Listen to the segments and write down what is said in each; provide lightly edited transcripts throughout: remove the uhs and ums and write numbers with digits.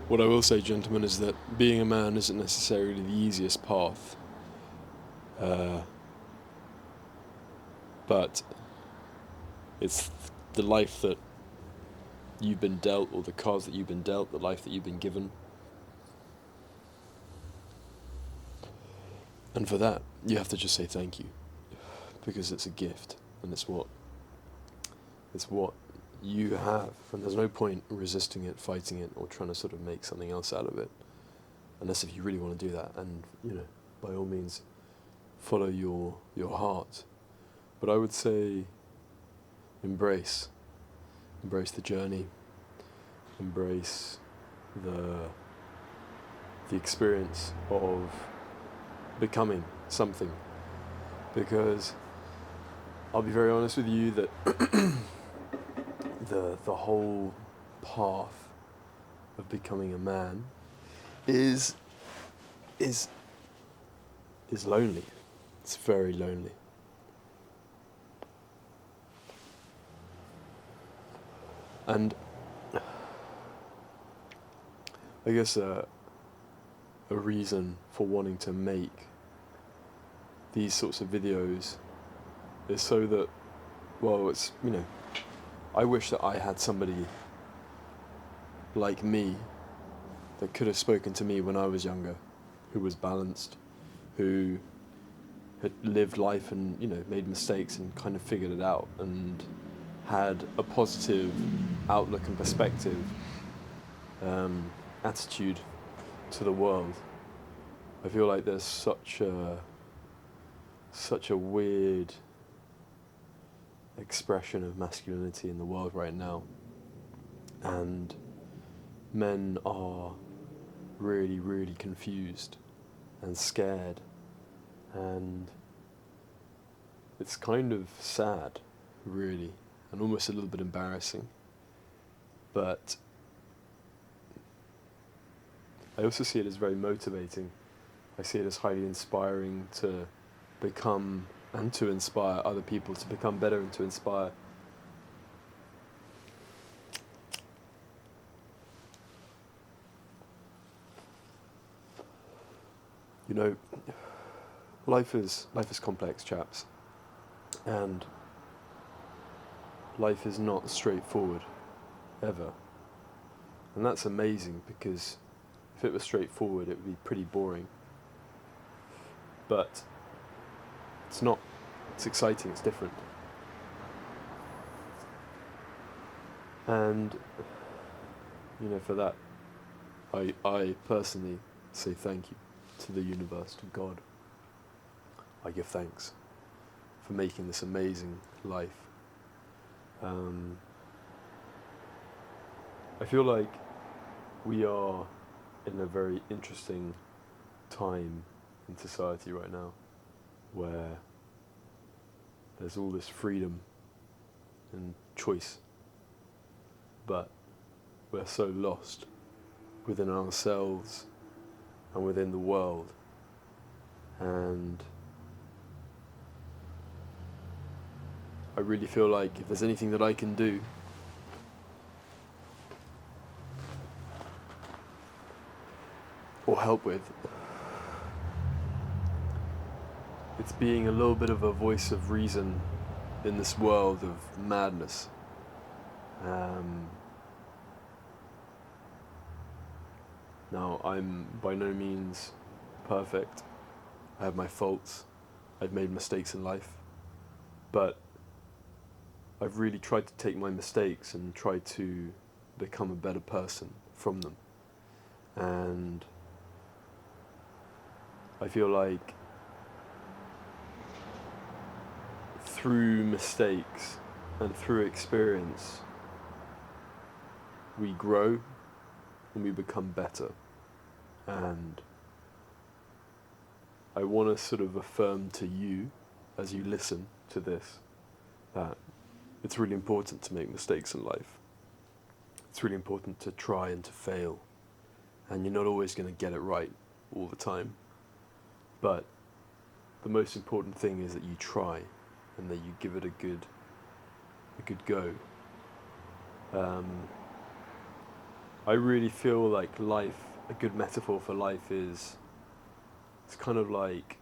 What I will say, gentlemen, is that being a man isn't necessarily the easiest path, but it's the life that you've been dealt, or the cards that you've been dealt, the life that you've been given. And for that, you have to just say thank you, because it's a gift, and it's what you have, and there's no point resisting it, fighting it, or trying to sort of make something else out of it, unless if you really want to do that, and by all means, follow your heart. But I would say, embrace the journey, embrace the experience of becoming something, because I'll be very honest with you that the whole path of becoming a man is lonely. It's very lonely. And I guess a reason for wanting to make these sorts of videos is so that, I wish that I had somebody like me that could have spoken to me when I was younger, who was balanced, who had lived life and, made mistakes and kind of figured it out, and had a positive outlook and perspective, attitude to the world. I feel like there's such a weird expression of masculinity in the world right now, and men are really, really confused and scared, and it's kind of sad, really, and almost a little bit embarrassing. But I also see it as very motivating. I see it as highly inspiring to become and to inspire other people to become better and to inspire. Life is complex, chaps, and life is not straightforward, ever. And that's amazing, because if it was straightforward, it would be pretty boring. But it's not. It's exciting, it's different. And, for that, I personally say thank you to the universe, to God. I give thanks for making this amazing life. I feel like we are in a very interesting time in society right now, where there's all this freedom and choice, but we're so lost within ourselves and within the world. And I really feel like if there's anything that I can do or help with, it's being a little bit of a voice of reason in this world of madness. Now, I'm by no means perfect. I have my faults. I've made mistakes in life. But I've really tried to take my mistakes and try to become a better person from them. And I feel like through mistakes and through experience, we grow and we become better. And I want to sort of affirm to you, as you listen to this, that it's really important to make mistakes in life. It's really important to try and to fail. And you're not always going to get it right all the time. But the most important thing is that you try and that you give it a good go. I really feel like a good metaphor for life it's kind of like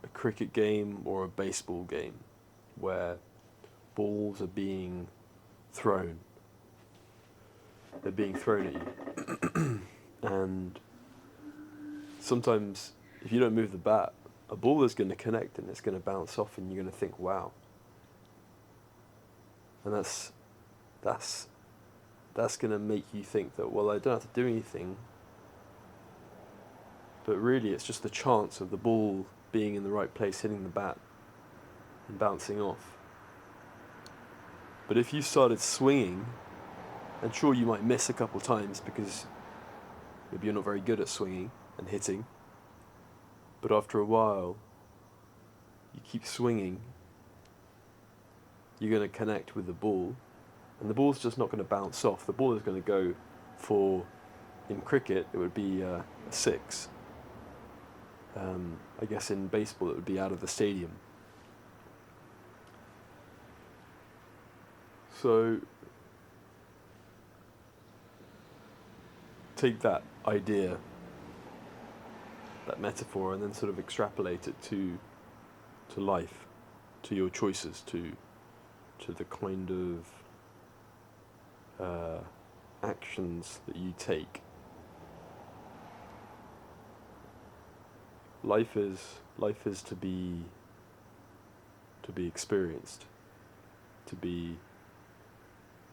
a cricket game or a baseball game where balls are being thrown. They're being thrown at you. And sometimes, if you don't move the bat, a ball is going to connect and it's going to bounce off, and you're going to think, wow. And that's going to make you think that, well, I don't have to do anything. But really, it's just the chance of the ball being in the right place, hitting the bat, and bouncing off. But if you started swinging, and sure, you might miss a couple times because maybe you're not very good at swinging and hitting, but after a while, you keep swinging, you're going to connect with the ball, and the ball's just not going to bounce off. The ball is going to go for, in cricket, it would be a six. I guess in baseball, it would be out of the stadium. So, take that idea, that metaphor, and then sort of extrapolate it to life, to your choices, to the kind of actions that you take. Life is to be experienced, to be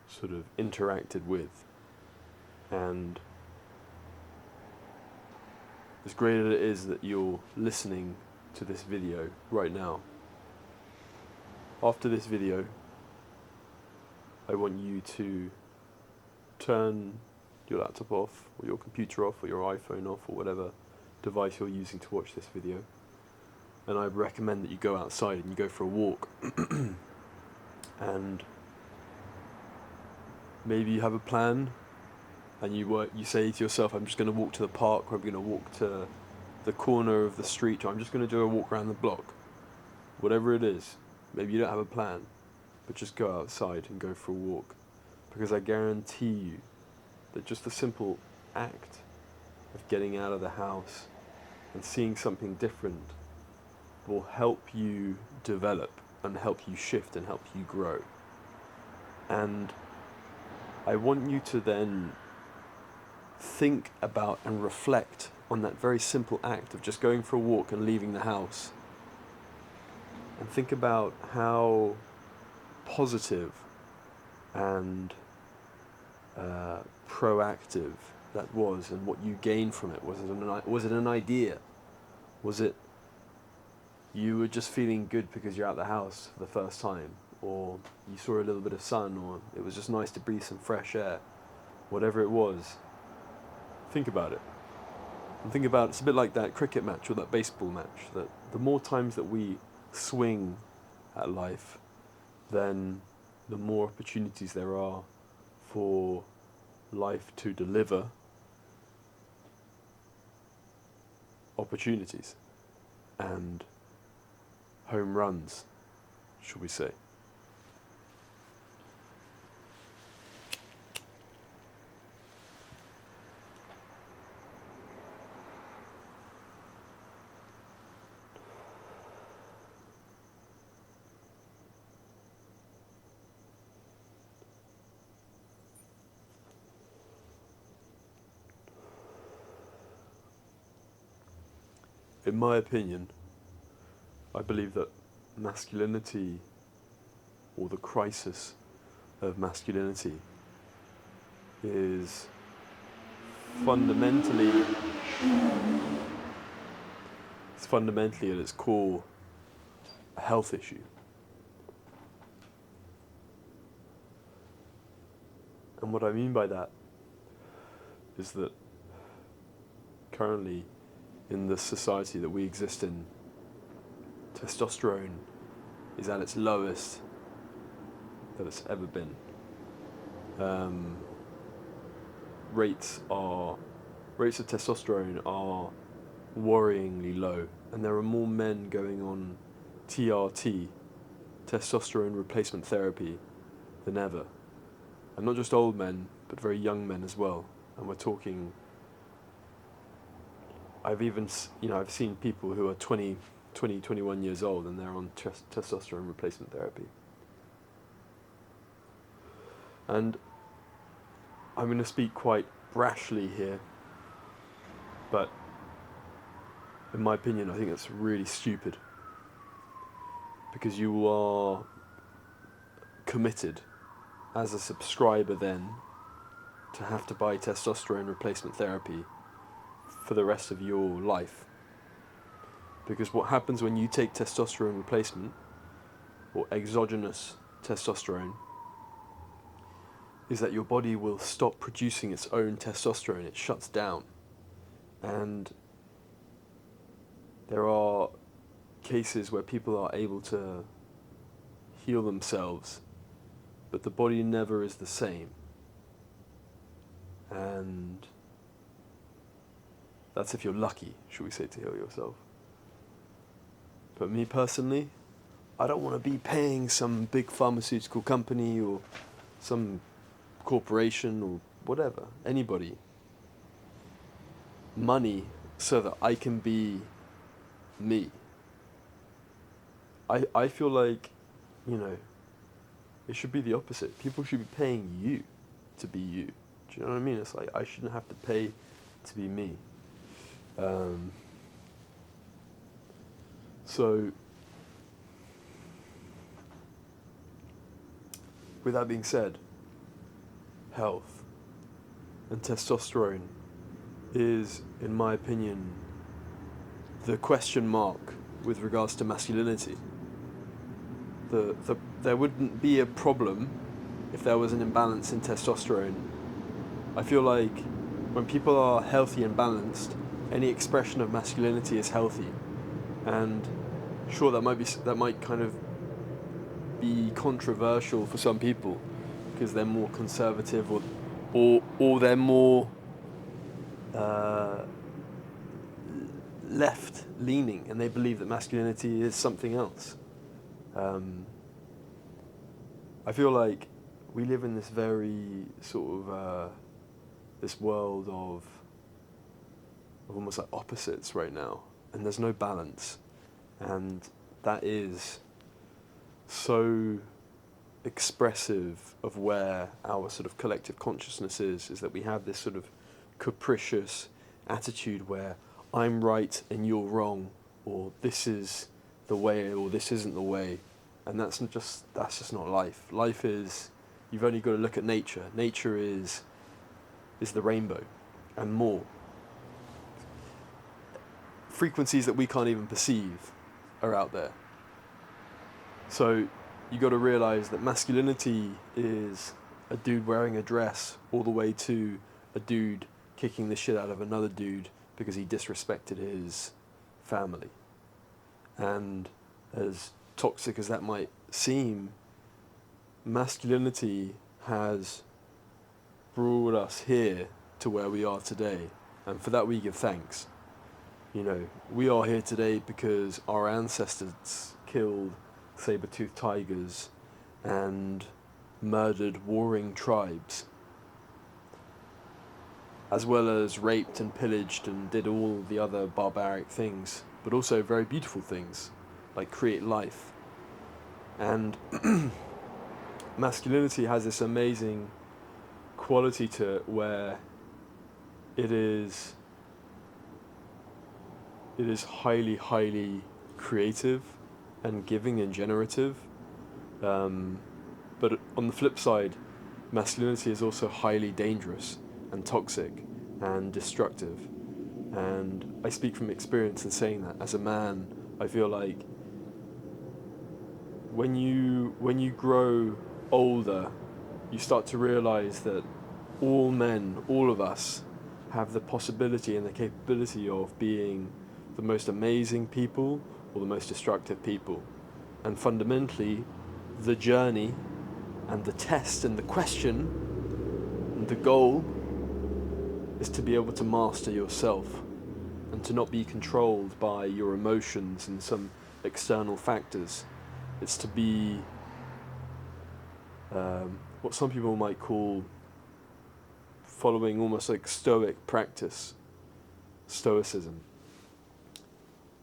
sort of interacted with, and as great as it is that you're listening to this video right now, after this video, I want you to turn your laptop off, or your computer off, or your iPhone off, or whatever device you're using to watch this video, and I recommend that you go outside and you go for a walk. And maybe you have a plan, and you say to yourself, I'm just going to walk to the park, or I'm going to walk to the corner of the street, or I'm just going to do a walk around the block. Whatever it is, maybe you don't have a plan, but just go outside and go for a walk, because I guarantee you that just the simple act of getting out of the house and seeing something different will help you develop and help you shift and help you grow. And I want you to then think about and reflect on that very simple act of just going for a walk and leaving the house. And think about how positive and proactive that was, and what you gained from it. Was it an idea? Was it you were just feeling good because you're out the house for the first time, or you saw a little bit of sun, or it was just nice to breathe some fresh air? Whatever it was, think about it. And think about, it's a bit like that cricket match or that baseball match, that the more times that we swing at life, then the more opportunities there are for life to deliver opportunities and home runs, shall we say. In my opinion, I believe that masculinity, or the crisis of masculinity, is fundamentally at its core a health issue. And what I mean by that is that currently, in the society that we exist in, testosterone is at its lowest that it's ever been. Rates of testosterone are worryingly low, and there are more men going on TRT, testosterone replacement therapy, than ever. And not just old men, but very young men as well. And we're talking, I've seen people who are 21 years old and they're on testosterone replacement therapy. And I'm going to speak quite brashly here, but in my opinion, I think it's really stupid, because you are committed as a subscriber then to have to buy testosterone replacement therapy for the rest of your life. Because what happens when you take testosterone replacement, or exogenous testosterone, is that your body will stop producing its own testosterone. It shuts down. And there are cases where people are able to heal themselves, but the body never is the same. And that's if you're lucky, should we say, to heal yourself. But me personally, I don't want to be paying some big pharmaceutical company or some corporation or whatever, anybody, money so that I can be me. I feel like, it should be the opposite. People should be paying you to be you. Do you know what I mean? It's like, I shouldn't have to pay to be me. So, with that being said, health and testosterone is, in my opinion, the question mark with regards to masculinity. There wouldn't be a problem if there was an imbalance in testosterone. I feel like when people are healthy and balanced, any expression of masculinity is healthy. And sure, that might kind of be controversial for some people because they're more conservative or they're more left leaning and they believe that masculinity is something else. I feel like we live in this very sort of this world of almost like opposites right now, and there's no balance, and that is so expressive of where our sort of collective consciousness is that we have this sort of capricious attitude where I'm right and you're wrong, or this is the way or this isn't the way, and that's just not life. Life is, you've only got to look at nature. Nature is the rainbow and more. Frequencies that we can't even perceive are out there. So you got to realize that masculinity is a dude wearing a dress all the way to a dude kicking the shit out of another dude because he disrespected his family. And as toxic as that might seem, masculinity has brought us here to where we are today, and for that we give thanks. We are here today because our ancestors killed saber-toothed tigers and murdered warring tribes, as well as raped and pillaged and did all the other barbaric things, but also very beautiful things like create life. And masculinity has this amazing quality to it where it is highly, highly creative and giving and generative. But on the flip side, masculinity is also highly dangerous and toxic and destructive. And I speak from experience in saying that. As a man, I feel like when you grow older, you start to realize that all men, all of us, have the possibility and the capability of being the most amazing people or the most destructive people. And fundamentally, the journey and the test and the question and the goal is to be able to master yourself and to not be controlled by your emotions and some external factors. It's to be what some people might call following almost like stoic practice, stoicism.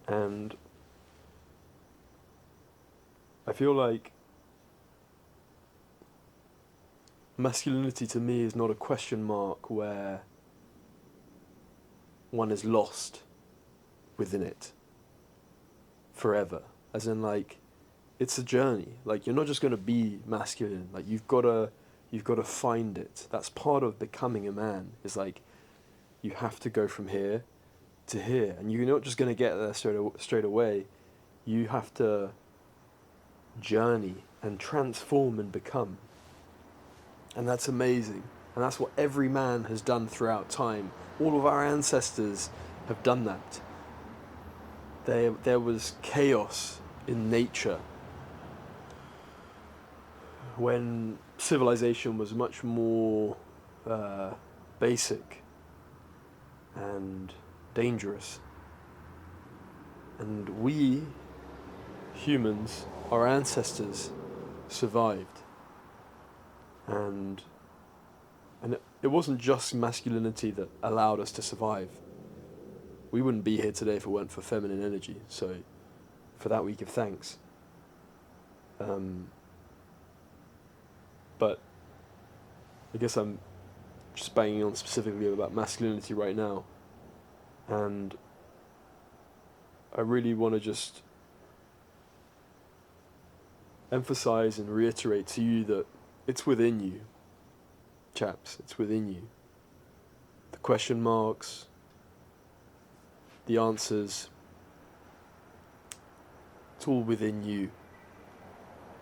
And I feel like masculinity to me is not a question mark where one is lost within it forever. As in, like, it's a journey. Like, you're not just going to be masculine. Like, you've got to find it. That's part of becoming a man. Is like, you have to go from here to here, and you're not just going to get there straight away. You have to journey and transform and become. And that's amazing. And that's what every man has done throughout time. All of our ancestors have done that. There was chaos in nature when civilization was much more basic and dangerous. And we, humans, our ancestors, survived. And it wasn't just masculinity that allowed us to survive. We wouldn't be here today if it weren't for feminine energy. So for that we give thanks. But I guess I'm just banging on specifically about masculinity right now. And I really want to just emphasize and reiterate to you that it's within you, chaps, it's within you. The question marks, the answers, it's all within you.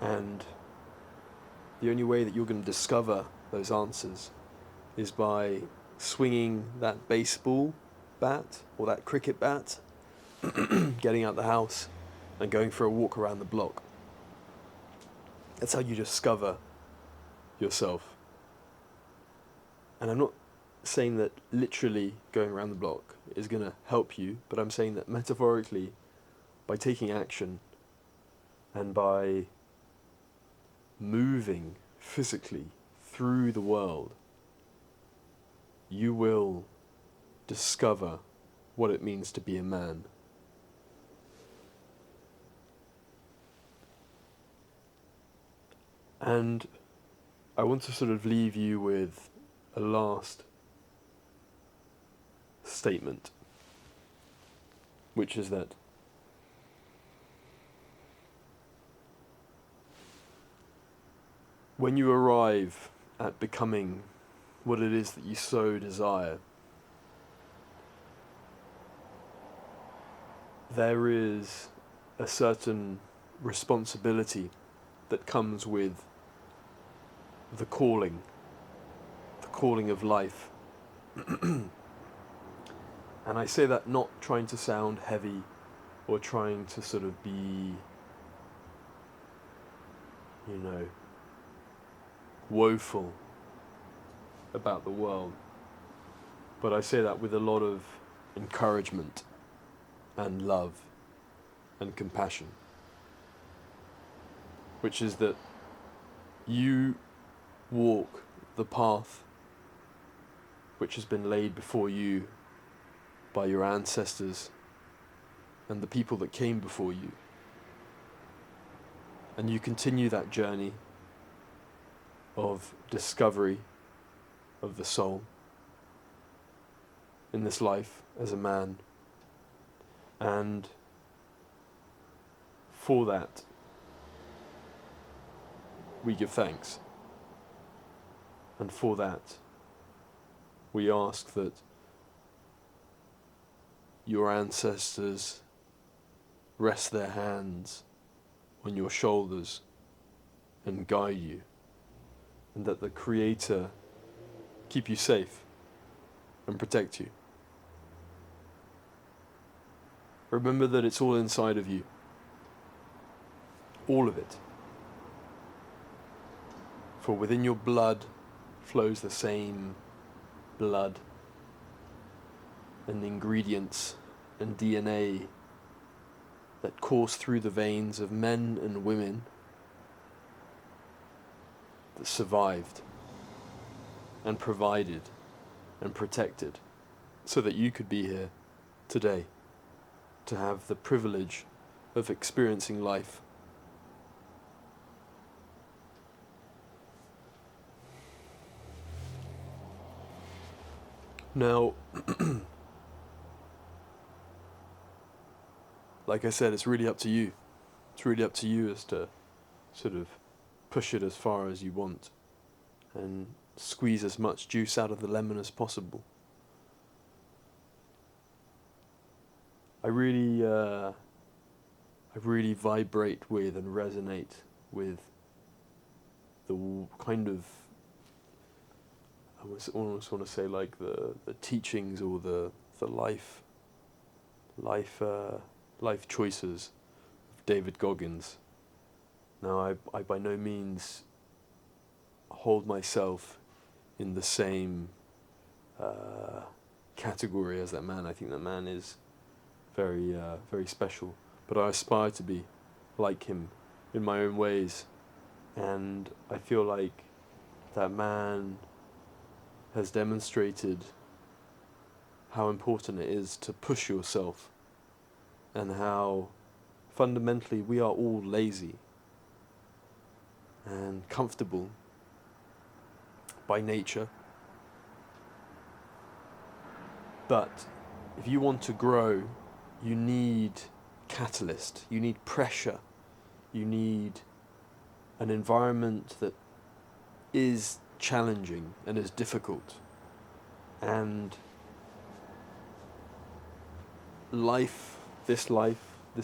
And the only way that you're going to discover those answers is by swinging that baseball bat or that cricket bat, getting out the house and going for a walk around the block. That's how you discover yourself. And I'm not saying that literally going around the block is going to help you, but I'm saying that metaphorically, by taking action and by moving physically through the world, you will discover what it means to be a man. And I want to sort of leave you with a last statement, which is that when you arrive at becoming what it is that you so desire, there is a certain responsibility that comes with the calling of life. And I say that not trying to sound heavy or trying to sort of be, woeful about the world. But I say that with a lot of encouragement and love and compassion. Which is that you walk the path which has been laid before you by your ancestors and the people that came before you. And you continue that journey of discovery of the soul in this life as a man. And for that, we give thanks. And for that, we ask that your ancestors rest their hands on your shoulders and guide you, and that the Creator keep you safe and protect you. Remember that it's all inside of you. All of it. For within your blood flows the same blood and ingredients and DNA that course through the veins of men and women that survived and provided and protected so that you could be here today to have the privilege of experiencing life. Now, like I said, it's really up to you. It's really up to you as to sort of push it as far as you want and squeeze as much juice out of the lemon as possible. I really vibrate with and resonate with the kind of, I almost want to say like the teachings or the life choices of David Goggins. Now I by no means hold myself in the same category as that man. I think that man is very special, but I aspire to be like him in my own ways, and I feel like that man has demonstrated how important it is to push yourself, and how fundamentally we are all lazy and comfortable by nature. But if you want to grow, you need catalyst, you need pressure, you need an environment that is challenging and is difficult. And this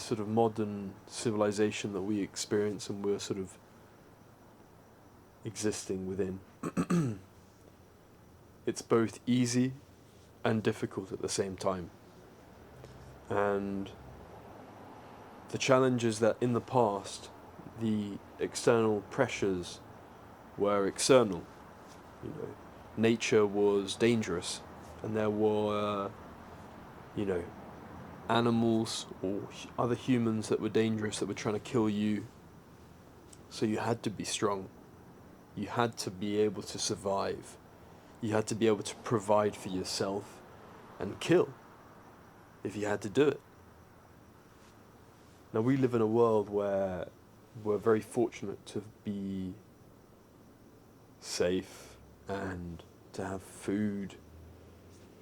sort of modern civilization that we experience and we're sort of existing within, it's both easy and difficult at the same time. And the challenge is that in the past, the external pressures were external. You know, nature was dangerous, and there were, animals or other humans that were dangerous, that were trying to kill you. So you had to be strong. You had to be able to survive. You had to be able to provide for yourself and kill if you had to do it. Now we live in a world where we're very fortunate to be safe and to have food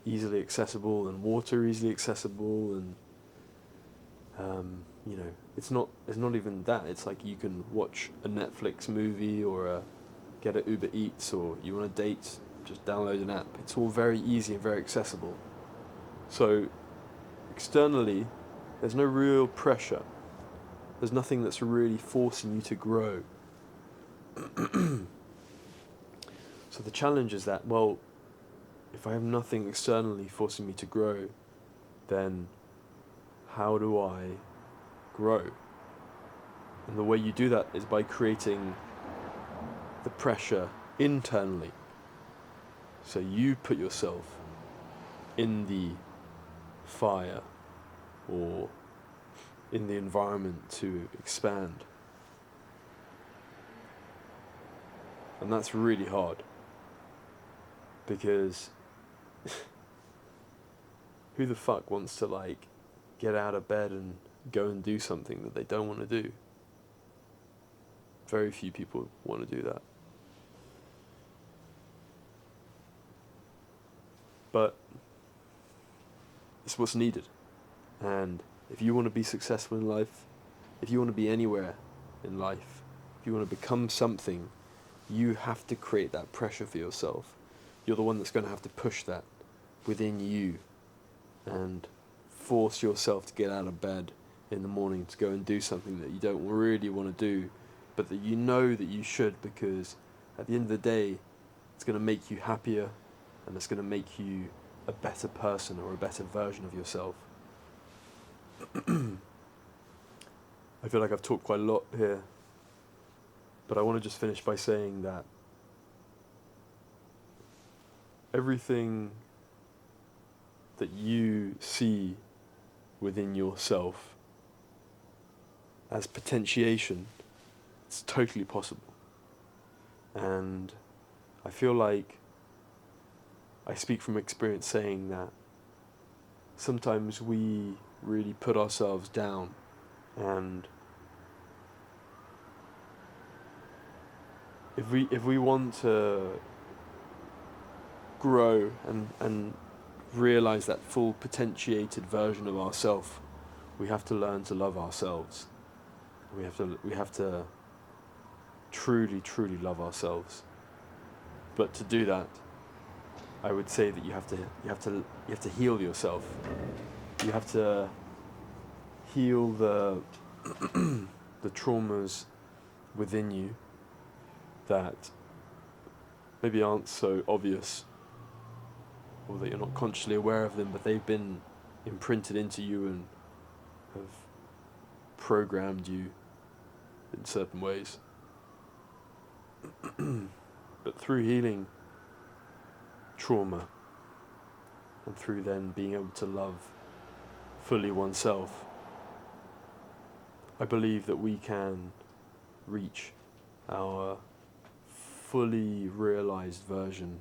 easily accessible and water easily accessible, and it's not even that. It's like you can watch a Netflix movie or get an Uber Eats, or you want a date, just download an app. It's all very easy and very accessible. So externally, there's no real pressure. There's nothing that's really forcing you to grow. So the challenge is that, well, if I have nothing externally forcing me to grow, then how do I grow? And the way you do that is by creating the pressure internally. So you put yourself in the fire or in the environment to expand. And that's really hard, because who the fuck wants to get out of bed and go and do something that they don't want to do? Very few people want to do that. But it's what's needed. And if you want to be successful in life, if you want to be anywhere in life, if you want to become something, you have to create that pressure for yourself. You're the one that's going to have to push that within you and force yourself to get out of bed in the morning to go and do something that you don't really want to do, but that you know that you should, because at the end of the day, it's going to make you happier and it's going to make you a better person or a better version of yourself. I feel like I've talked quite a lot here, but I want to just finish by saying that everything that you see within yourself as potentiation, it's totally possible. And I feel like I speak from experience saying that sometimes we really put ourselves down, and if we want to grow and realize that full potentiated version of ourselves, we have to learn to love ourselves. We have to truly love ourselves. But to do that, I would say that you have to heal yourself. You have to heal the the traumas within you that maybe aren't so obvious, or that you're not consciously aware of them, but they've been imprinted into you and have programmed you in certain ways. But through healing trauma, and through then being able to love fully oneself, I believe that we can reach our fully realized version,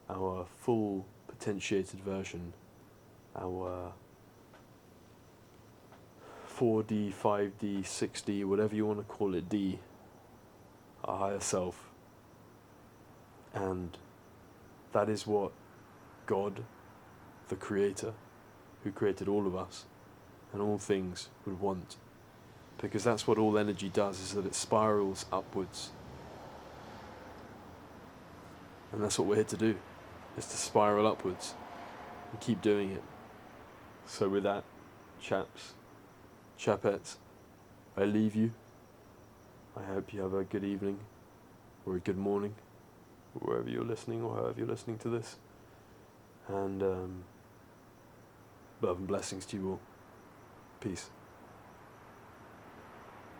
our full potentiated version, our 4D, 5D, 6D, whatever you want to call it, D, our higher self. And that is what God, the Creator, who created all of us and all things, would want. Because that's what all energy does, is that it spirals upwards. And that's what we're here to do, is to spiral upwards and keep doing it. So with that, chaps, chapettes, I leave you. I hope you have a good evening or a good morning, wherever you're listening or however you're listening to this. And love and blessings to you all. Peace.